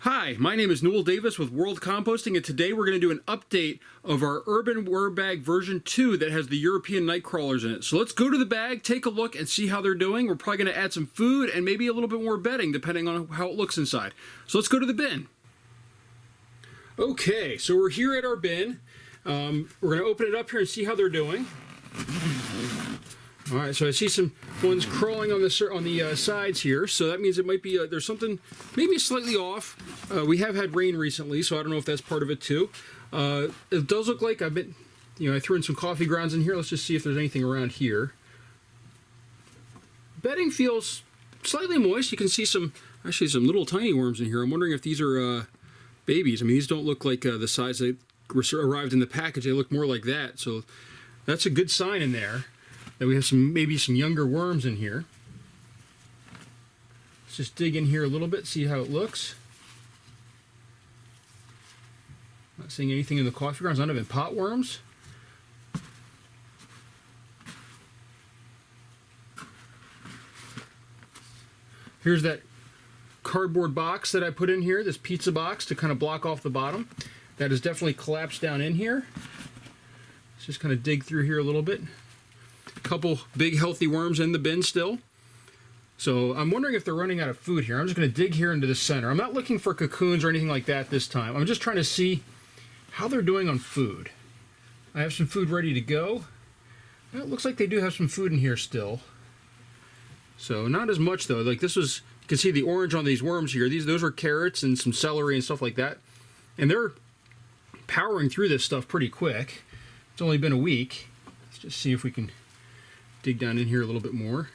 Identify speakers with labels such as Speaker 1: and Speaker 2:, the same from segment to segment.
Speaker 1: Hi, my name is Newell Davis with World Composting, and today we're going to do an update of our Urban Worm Bag version 2 that has the European Nightcrawlers in it. So let's go to the bag, take a look, and see how they're doing. We're probably going to add some food and maybe a little bit more bedding depending on how it looks inside. So let's go to the bin. Okay, so we're here at our bin. We're going to open it up here and see how they're doing. All right, so I see some ones crawling on the sides here, so that means it might be there's something maybe slightly off. We have had rain recently, so I don't know if that's part of it too. It does look like I threw in some coffee grounds in here. Let's just see if there's anything around here. Bedding feels slightly moist. You can see some little tiny worms in here. I'm wondering if these are babies. I mean, these don't look like the size that arrived in the package. They look more like that, so that's a good sign in there. That we have maybe some younger worms in here. Let's just dig in here a little bit, see how it looks. Not seeing anything in the coffee grounds, not even pot worms. Here's that cardboard box that I put in here, this pizza box to kind of block off the bottom. That is definitely collapsed down in here. Let's just kind of dig through here a little bit. Couple big healthy worms in the bin still. So I'm wondering if they're running out of food here. I'm just going to dig here into the center. I'm not looking for cocoons or anything like that this time. I'm just trying to see how they're doing on food. I have some food ready to go. It looks like they do have some food in here still. So not as much though. Like you can see the orange on these worms here. Those are carrots and some celery and stuff like that. And they're powering through this stuff pretty quick. It's only been a week. Let's just see if we can dig down in here a little bit more.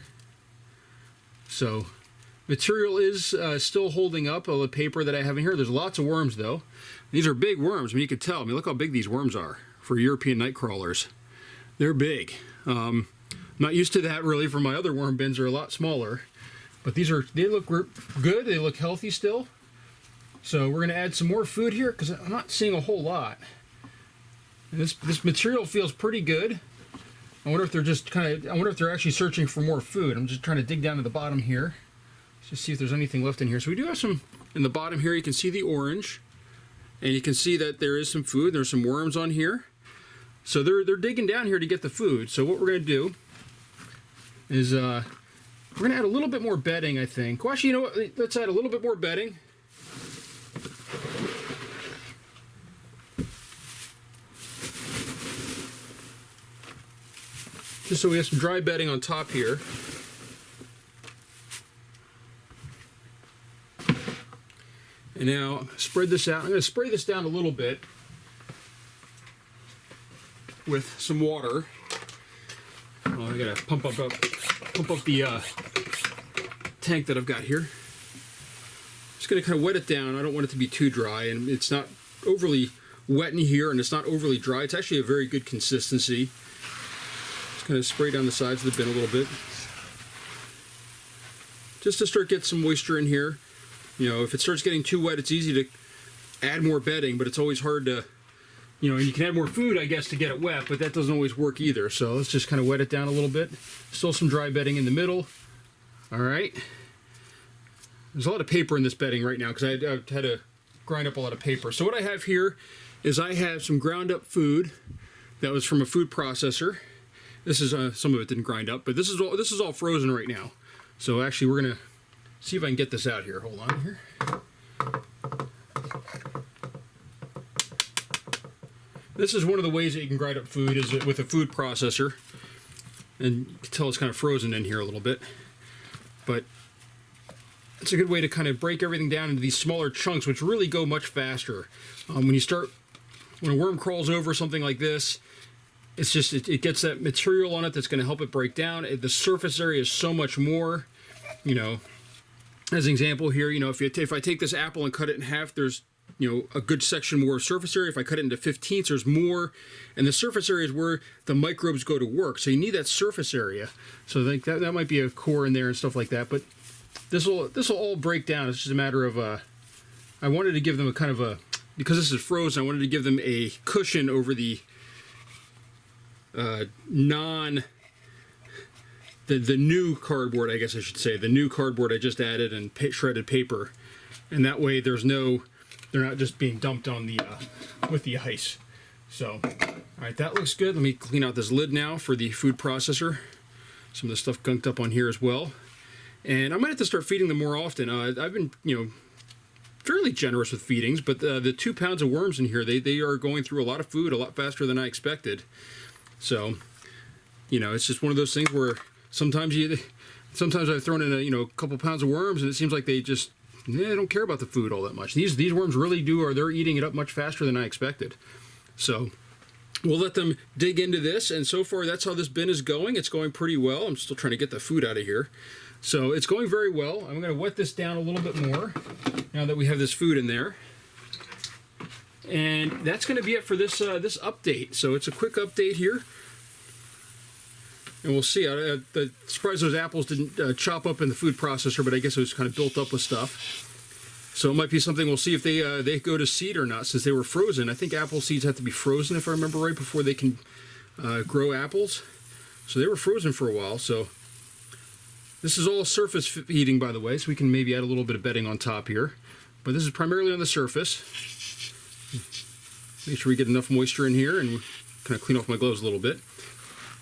Speaker 1: So material is still holding up all the paper that I have in here. There's lots of worms though. These are big worms. I mean, you can tell. I mean, look how big these worms are for European Nightcrawlers. They're big. I'm not used to that really. For my other worm bins are a lot smaller, but they look good. They look healthy still. So we're going to add some more food here because I'm not seeing a whole lot. And this material feels pretty good. I wonder if they're actually searching for more food. I'm just trying to dig down to the bottom here. Let's just see if there's anything left in here. So we do have some in the bottom here. You can see the orange, and you can see that there is some food. There's some worms on here. So they're digging down here to get the food. So what we're going to do is we're going to add a little bit more bedding, I think. Well, actually, you know what? Let's add a little bit more bedding. Just so we have some dry bedding on top here. And now spread this out. I'm going to spray this down a little bit with some water. Oh, I got to pump up the tank that I've got here. Just going to kind of wet it down. I don't want it to be too dry, and it's not overly wet in here, and it's not overly dry. It's actually a very good consistency. Kind of spray down the sides of the bin a little bit, just to start getting some moisture in here. You know, if it starts getting too wet, it's easy to add more bedding, but it's always hard to, and you can add more food, I guess, to get it wet, but that doesn't always work either. So let's just kind of wet it down a little bit. Still some dry bedding in the middle. All right. There's a lot of paper in this bedding right now because I had to grind up a lot of paper. So what I have here is I have some ground up food that was from a food processor. This is some of it didn't grind up, but this is all frozen right now. So actually, we're gonna see if I can get this out here. Hold on here. This is one of the ways that you can grind up food is with a food processor, and you can tell it's kind of frozen in here a little bit. But it's a good way to kind of break everything down into these smaller chunks, which really go much faster. When a worm crawls over something like this. It's just, it gets that material on it that's going to help it break down. The surface area is so much more, as an example here, if I take this apple and cut it in half, there's, a good section more of surface area. If I cut it into 15ths, there's more. And the surface area is where the microbes go to work. So you need that surface area. So that might be a core in there and stuff like that. But this will all break down. It's just a matter of, I wanted to give them a kind of because this is frozen, I wanted to give them a cushion over the the new cardboard, I guess I should say, the new cardboard I just added and shredded paper. and that way they're not just being dumped on the with the ice. So, all right, that looks good. Let me clean out this lid now for the food processor. Some of the stuff gunked up on here as well. And I might have to start feeding them more often. I've been, fairly generous with feedings, but the 2 pounds of worms in here, they are going through a lot of food a lot faster than I expected. So, it's just one of those things where sometimes I've thrown in a couple pounds of worms, and it seems like they just they don't care about the food all that much. These worms really do, they're eating it up much faster than I expected. So we'll let them dig into this, and so far that's how this bin is going. It's going pretty well. I'm still trying to get the food out of here. So it's going very well. I'm going to wet this down a little bit more now that we have this food in there. And that's going to be it for this this update. So it's a quick update here. And we'll see. I'm surprised those apples didn't chop up in the food processor, but I guess it was kind of built up with stuff. So it might be something we'll see if they go to seed or not, since they were frozen. I think apple seeds have to be frozen, if I remember right, before they can grow apples. So they were frozen for a while. So this is all surface feeding, by the way, so we can maybe add a little bit of bedding on top here. But this is primarily on the surface. Make sure we get enough moisture in here, and kind of clean off my gloves a little bit.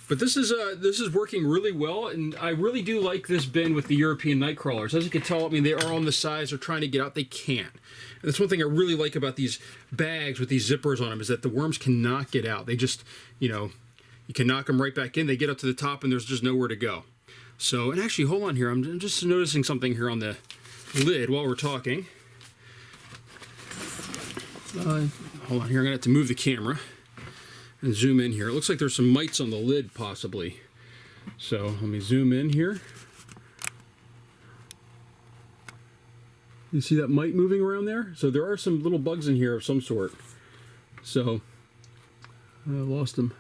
Speaker 1: But this is working really well, and I really do like this bin with the European Nightcrawlers. As you can tell, I mean, they are on the sides. They're trying to get out. They can't. And that's one thing I really like about these bags with these zippers on them, is that the worms cannot get out. They just, you can knock them right back in. They get up to the top, and there's just nowhere to go. So, and actually, hold on here. I'm just noticing something here on the lid while we're talking. Hold on here. I'm going to have to move the camera and zoom in here. It looks like there's some mites on the lid, possibly. So let me zoom in here. You see that mite moving around there? So there are some little bugs in here of some sort. So I lost them.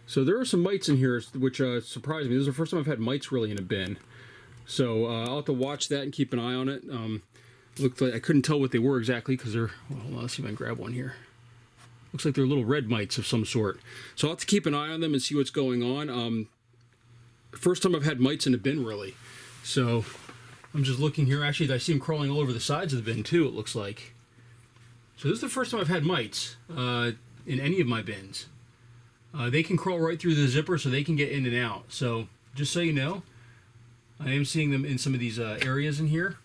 Speaker 1: So there are some mites in here, which surprised me. This is the first time I've had mites really in a bin. So I'll have to watch that and keep an eye on it. Looked like I couldn't tell what they were exactly because they're, well, hold on, let's see if I can grab one here. Looks like they're little red mites of some sort. So I'll have to keep an eye on them and see what's going on. First time I've had mites in a bin, really. So I'm just looking here. Actually, I see them crawling all over the sides of the bin too, it looks like. So this is the first time I've had mites in any of my bins. They can crawl right through the zipper, so they can get in and out. So just so you know, I am seeing them in some of these areas in here.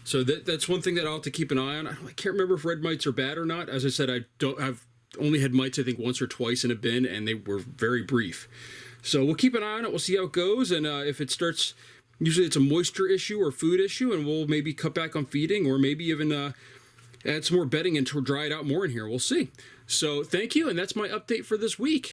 Speaker 1: So that's one thing that I'll have to keep an eye on. I can't remember if red mites are bad or not. As I said, I've only had mites, I think, once or twice in a bin, and they were very brief. So we'll keep an eye on it. We'll see how it goes, and if it starts, usually it's a moisture issue or food issue, and we'll maybe cut back on feeding, or maybe even add some more bedding and to dry it out more in here. We'll see. So thank you, and that's my update for this week.